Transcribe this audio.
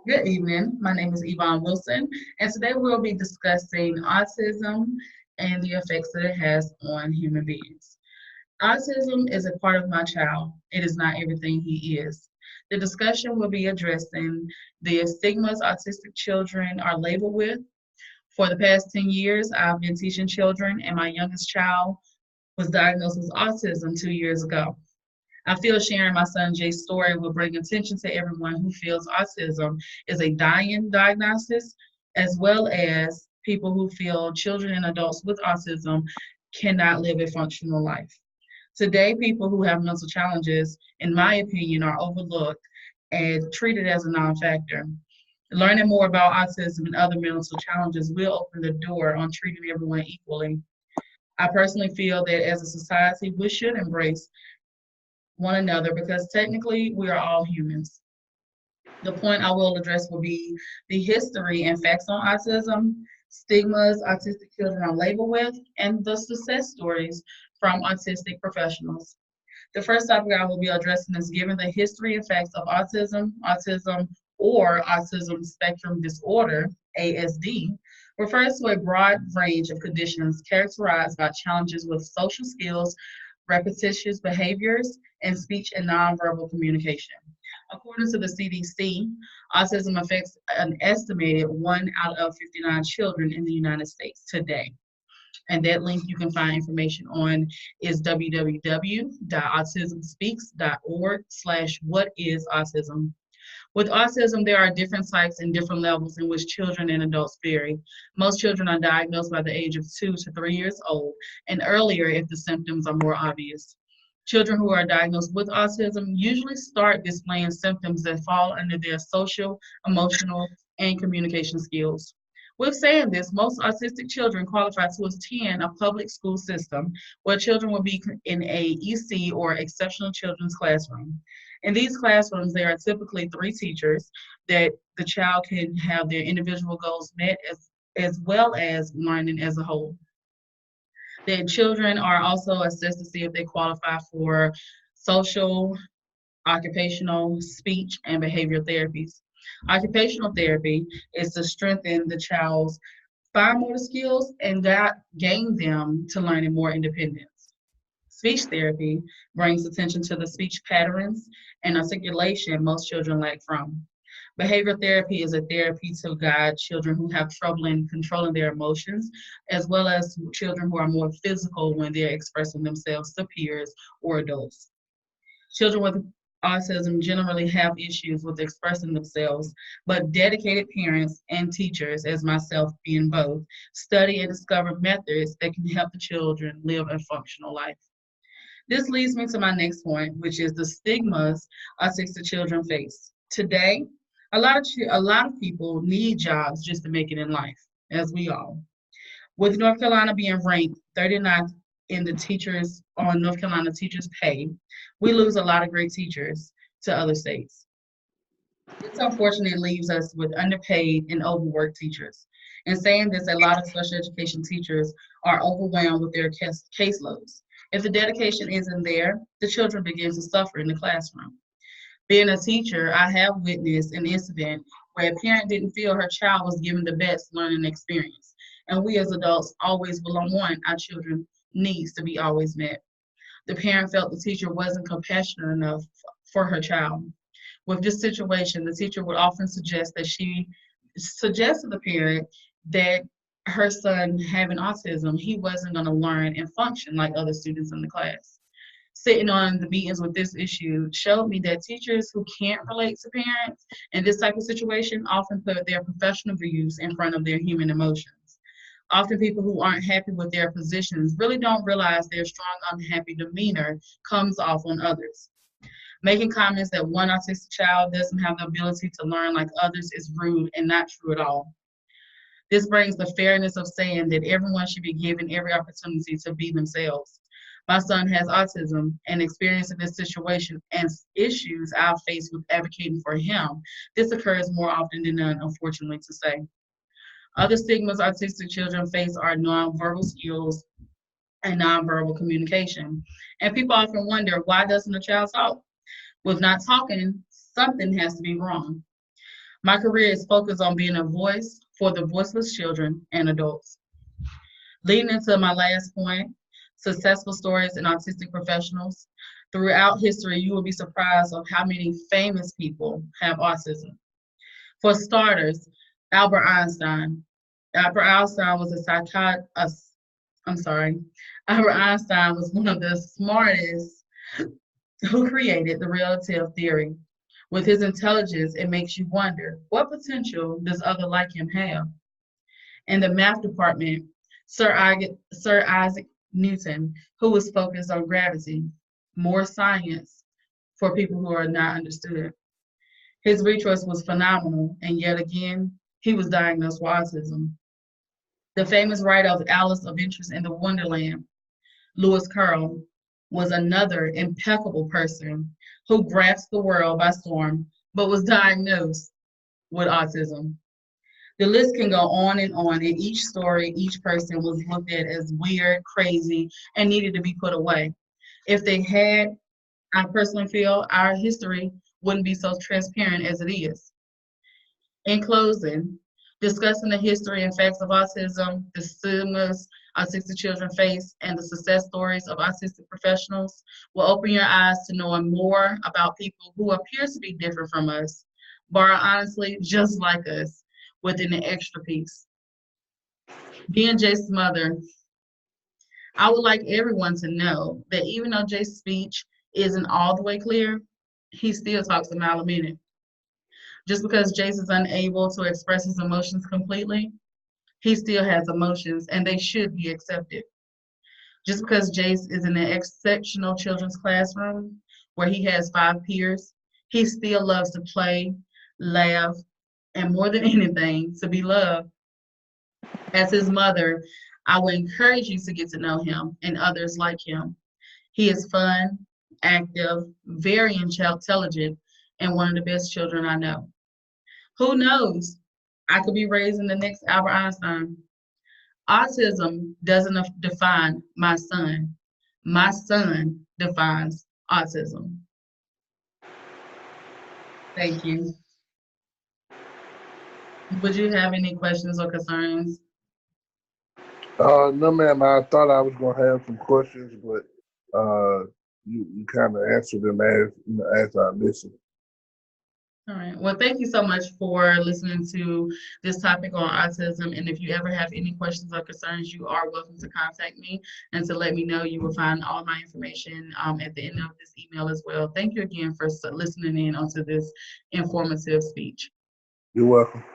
Good evening. My name is Yvonne Wilson, and today we'll be discussing autism and the effects that it has on human beings. Autism is a part of my child. It is not everything he is. The discussion will be addressing the stigmas autistic children are labeled with. For the past 10 years, I've been teaching children, and my youngest child was diagnosed with autism 2 years ago. I feel sharing my son Jay's story will bring attention to everyone who feels autism is a dying diagnosis, as well as people who feel children and adults with autism cannot live a functional life. Today, people who have mental challenges, in my opinion, are overlooked and treated as a non factor. Learning more about autism and other mental challenges will open the door on treating everyone equally. I personally feel that as a society, we should embrace one another because technically we are all humans. The point I will address will be the history and facts on autism, stigmas autistic children are labeled with, and the success stories from autistic professionals. The first topic I will be addressing is given the history and facts of autism, or autism spectrum disorder, ASD, refers to a broad range of conditions characterized by challenges with social skills, repetitious behaviors, and speech and nonverbal communication. According to the CDC, autism affects an estimated 1 out of 59 children in the United States today. And that link you can find information on is www.autismspeaks.org/what is autism. With autism, there are different types and different levels in which children and adults vary. Most children are diagnosed by the age of 2 to 3 years old, and earlier if the symptoms are more obvious. Children who are diagnosed with autism usually start displaying symptoms that fall under their social, emotional, and communication skills. With saying this, most autistic children qualify to attend a public school system where children will be in a EC or exceptional children's classroom. In these classrooms, there are typically three teachers that the child can have their individual goals met as well as learning as a whole. The children are also assessed to see if they qualify for social, occupational, speech, and behavioral therapies. Occupational therapy is to strengthen the child's fine motor skills and gain them to learning more independence. Speech therapy brings attention to the speech patterns and articulation most children lack from. Behavioral therapy is a therapy to guide children who have trouble in controlling their emotions, as well as children who are more physical when they're expressing themselves to peers or adults. Children with autism generally have issues with expressing themselves, but dedicated parents and teachers, as myself being both, study and discover methods that can help the children live a functional life. This leads me to my next point, which is the stigmas autistic children face. Today, a lot of people need jobs just to make it in life, as we all. With North Carolina being ranked 39th in the teachers on North Carolina teachers pay, we lose a lot of great teachers to other states. This unfortunately leaves us with underpaid and overworked teachers. In saying this, a lot of special education teachers are overwhelmed with their caseloads. If the dedication isn't there, the children begin to suffer in the classroom. Being a teacher, I have witnessed an incident where a parent didn't feel her child was given the best learning experience. And we as adults always will want our children needs to be always met. The parent felt the teacher wasn't compassionate enough for her child. With this situation, the teacher would often suggest to the parent that her son having autism, he wasn't going to learn and function like other students in the class. Sitting on the meetings with this issue showed me that teachers who can't relate to parents in this type of situation often put their professional views in front of their human emotions. Often people who aren't happy with their positions really don't realize their strong, unhappy demeanor comes off on others. Making comments that one autistic child doesn't have the ability to learn like others is rude and not true at all. This brings the fairness of saying that everyone should be given every opportunity to be themselves. My son has autism and experiencing this situation and issues I've faced with advocating for him. This occurs more often than none, unfortunately to say. Other stigmas autistic children face are nonverbal skills and nonverbal communication. And people often wonder, why doesn't a child talk? With not talking, something has to be wrong. My career is focused on being a voice for the voiceless children and adults. Leading into my last point, successful stories in autistic professionals. Throughout history, you will be surprised of how many famous people have autism. For starters, Albert Einstein. Albert Einstein was a psychiatrist. I'm sorry. Albert Einstein was one of the smartest who created the relative theory. With his intelligence, it makes you wonder what potential does other like him have? In the math department, Sir Isaac Newton, who was focused on gravity, more science for people who are not understood. His research was phenomenal, and yet again, he was diagnosed with autism. The famous writer of Alice of Interest in the Wonderland, Lewis Carroll, was another impeccable person who grasped the world by storm, but was diagnosed with autism. The list can go on, and each story, each person was looked at as weird, crazy, and needed to be put away. If they had, I personally feel our history wouldn't be so transparent as it is. In closing, discussing the history and facts of autism, the stigmas autistic children face, and the success stories of autistic professionals will open your eyes to knowing more about people who appear to be different from us, but are honestly just like us, with an extra piece. Being Jace's mother, I would like everyone to know that even though Jace's speech isn't all the way clear, he still talks a mile a minute. Just because Jace is unable to express his emotions completely, he still has emotions and they should be accepted. Just because Jace is in an exceptional children's classroom where he has 5 peers, he still loves to play, laugh, and more than anything, to be loved. As his mother, I would encourage you to get to know him and others like him. He is fun, active, very intelligent, and one of the best children I know. Who knows? I could be raising the next Albert Einstein. Autism doesn't define my son. My son defines autism. Thank you. Would you have any questions or concerns? No, ma'am. I thought I was gonna have some questions, but you kind of answered them as I listened. All right. Well, thank you so much for listening to this topic on autism. And if you ever have any questions or concerns, you are welcome to contact me and to let me know. You will find all my information at the end of this email as well. Thank you again for listening in onto this informative speech. You're welcome.